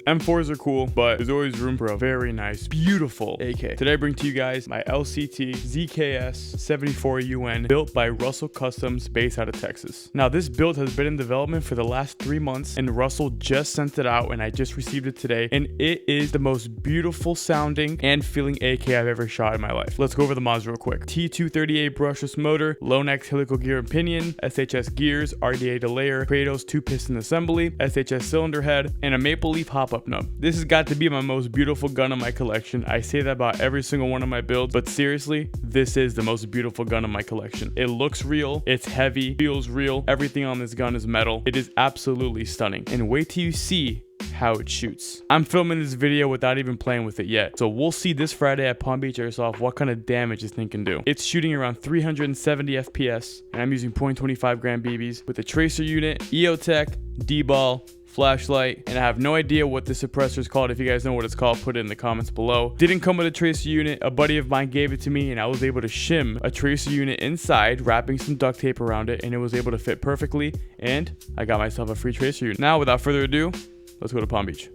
M4s are cool, but there's always room for a very nice, beautiful AK. Today I bring to you guys my LCT ZKS74UN built by Russell Customs based out of Texas. Now this build has been in development for the last 3 months and Russell just sent it out and I just received it today, and it is the most beautiful sounding and feeling AK I've ever shot in my life. Let's go over the mods real quick. T238 brushless motor, Lonex helical gear and pinion, SHS gears, RDA delayer, Kratos 2-piston assembly, SHS cylinder head, and a maple leaf hop-up nub. This has got to be my most beautiful gun in my collection. I say that about every single one of my builds, but seriously, this is the most beautiful gun in my collection. It looks real, it's heavy, feels real, everything on this gun is metal. It is absolutely stunning. And wait till you see how it shoots. I'm filming this video without even playing with it yet, so we'll see this Friday at Palm Beach Airsoft what kind of damage this thing can do. It's shooting around 370 FPS, and I'm using .25 gram BBs with a tracer unit, EOTech, D-ball, flashlight, and I have no idea what this suppressor is called. If you guys know what it's called, put it in the comments below. Didn't come with a tracer unit. A buddy of mine gave it to me and I was able to shim a tracer unit inside, wrapping some duct tape around it, and it was able to fit perfectly, and I got myself a free tracer unit. Now, without further ado, let's go to Palm Beach.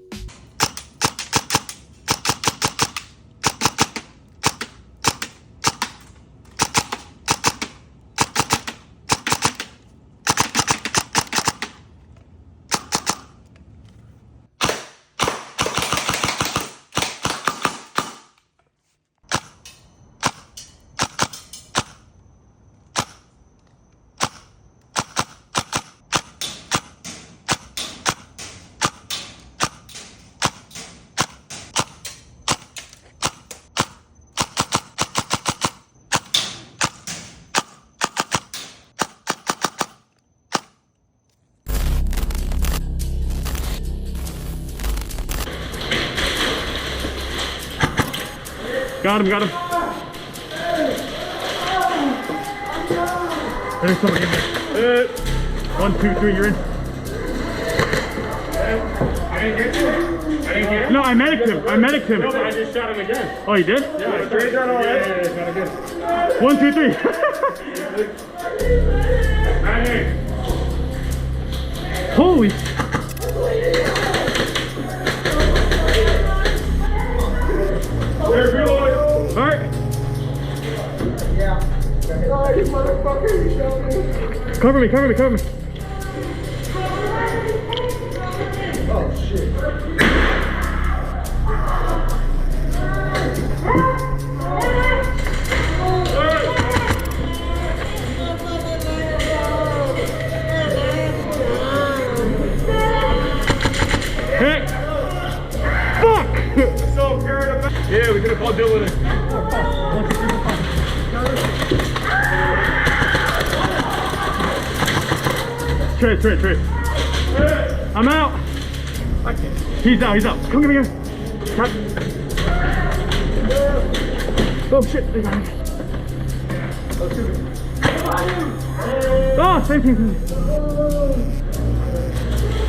Got him, got him. There's someone in there. 1, 2, 3, you're in. I didn't get you? I didn't get you? No, I medicked him. I medicked him. No, but I just shot him again. Oh, you did? Yeah, straight down all right. Yeah, got it good. 1, 2, 3. Holy. Alright. Cover me, cover me, cover me. Oh shit. Hey! Fuck! So, yeah, we could have called Dylan in. Trey. I'm out. He's out. Come here. Cut. Oh shit. They got him. Oh, same thing.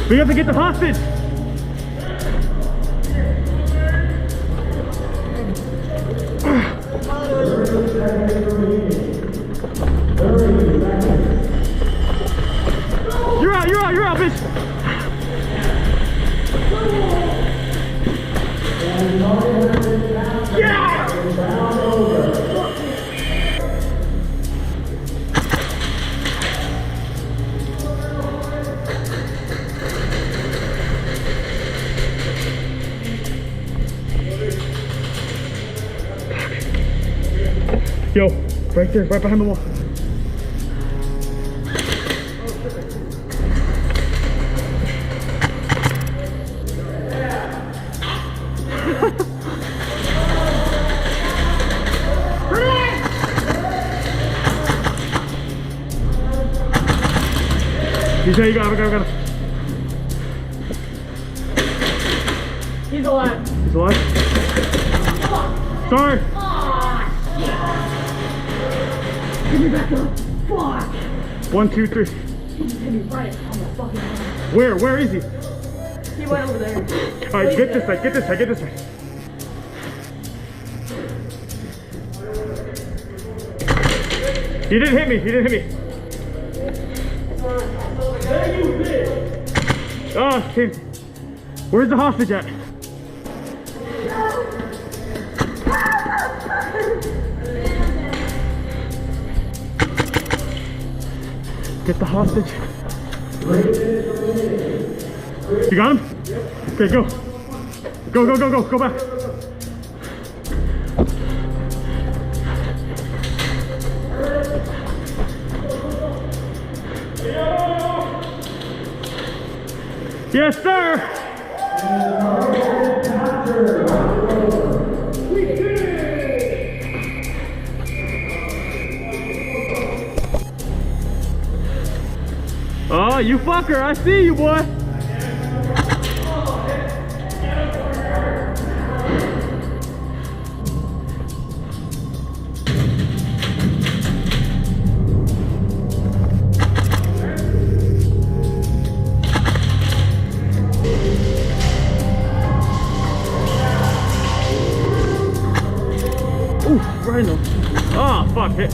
We have to get the hostage. You're out, bitch! Yeah! Yo, right there, right behind the wall. You got him. He's alive. He's alive? Sorry. Give me back up. Fuck. 1, 2, 3. He's gonna be right on the fucking head. Where is he? He went over there. Alright, get this side. He didn't hit me. Oh, shit. Where's the hostage at? Get the hostage. You got him? Okay, go. Go, go, go, go, go back. Yes, sir. Oh, you fucker, I see you, boy. Ooh, right in the... Oh, fuck, hit.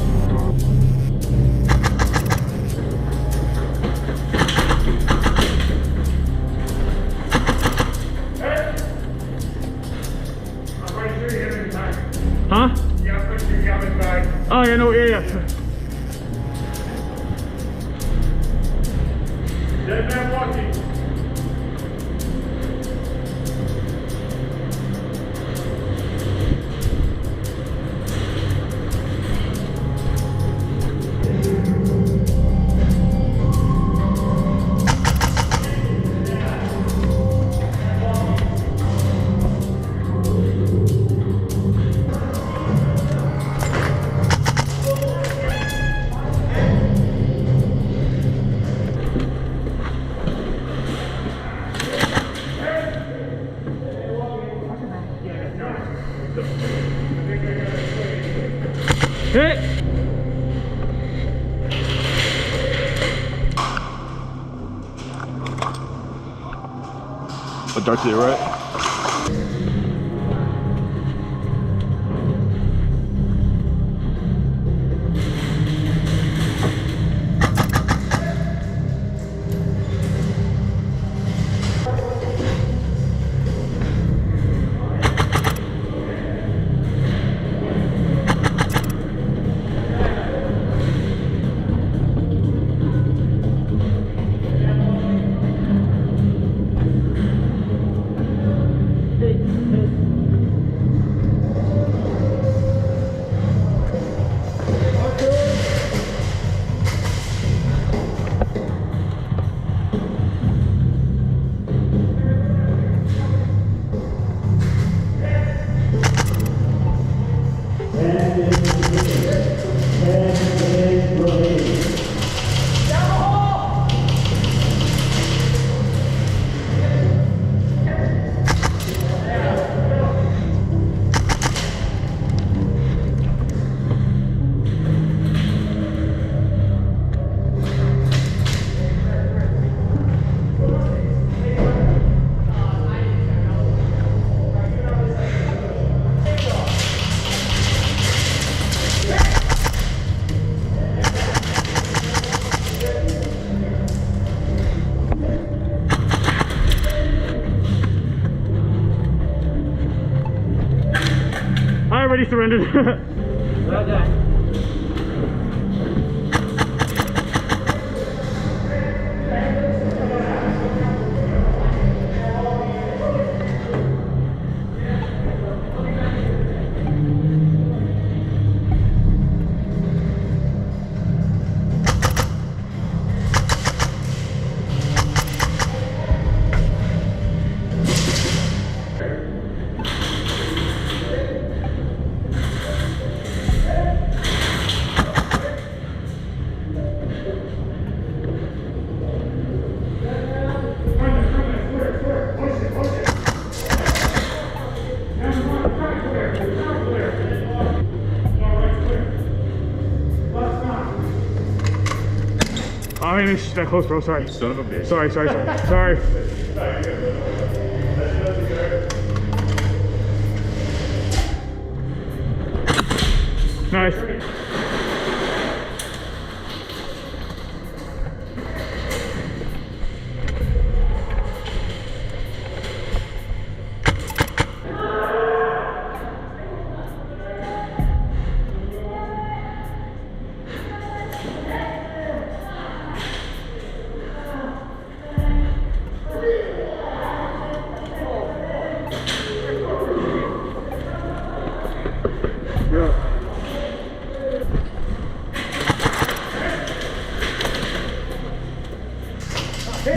Huh? Yeah, put your cabin bag. Oh, yeah, no, yeah. Dead man walking. Hit! A dart to the right. I already surrendered. I didn't shoot that close, bro. Sorry. Son of a bitch. Sorry. Sorry. Nice. Hey,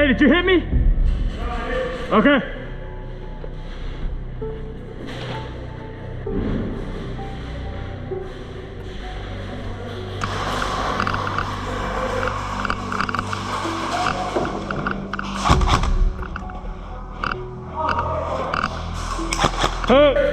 did you hit me? Okay. Hey.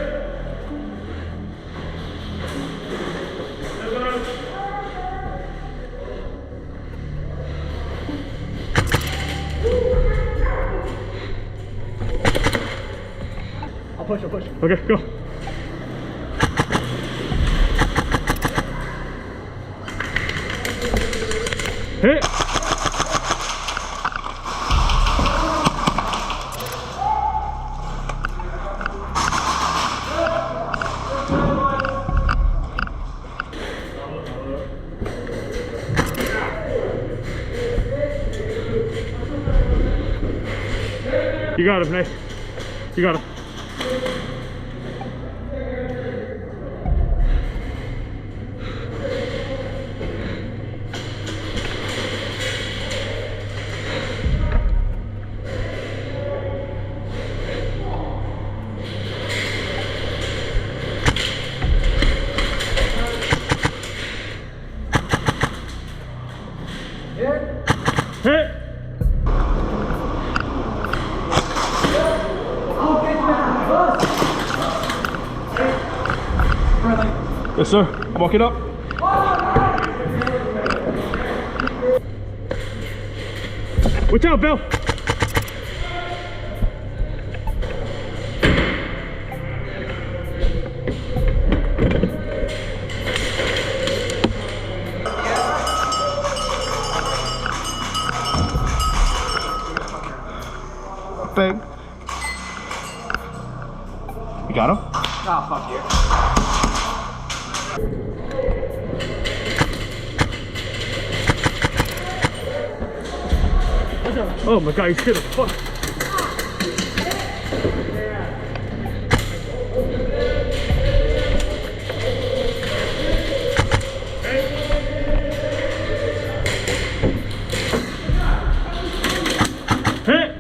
I'll push, I'll push. Okay, go. Hit. You got him, Nate. You got him. Hit. Yes, sir. Walk it up. Watch out, Bill. Bang. You got him? Oh, fuck you. Oh my god, you scared the fuck. Hit.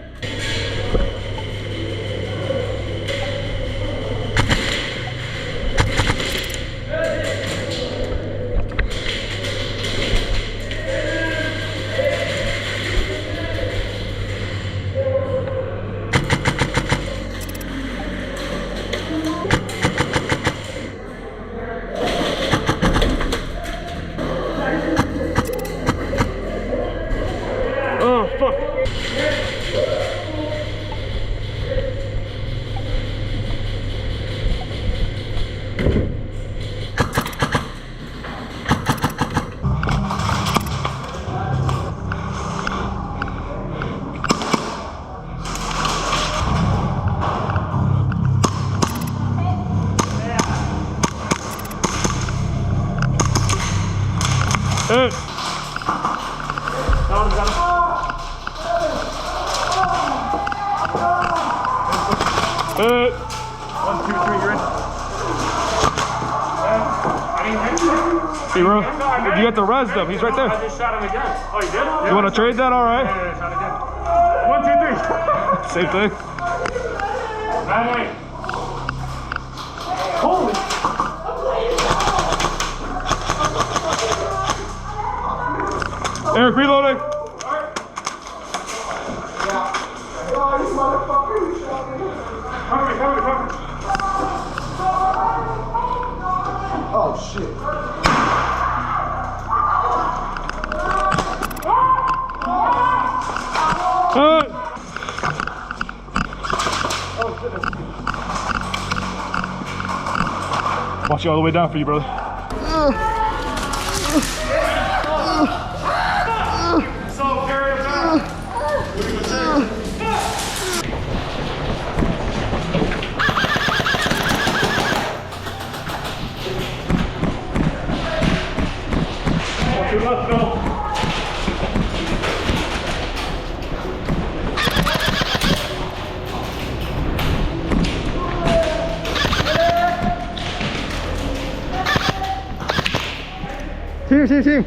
Oh, fuck. Hey. Hey. 1, 2, 3, you're in. Hey, bro. You got the res though. He's right I there. just shot him again. Oh, you did? You want to trade that? All right. Yeah, shot again. 1, 2, 3. Same thing. 9, 8. Holy. Eric, reloading. Oh, you motherfucker, you shot me. Cover me. Oh, shit. Hey. Watch you all the way down for you, brother. So, carry him down. 行行行。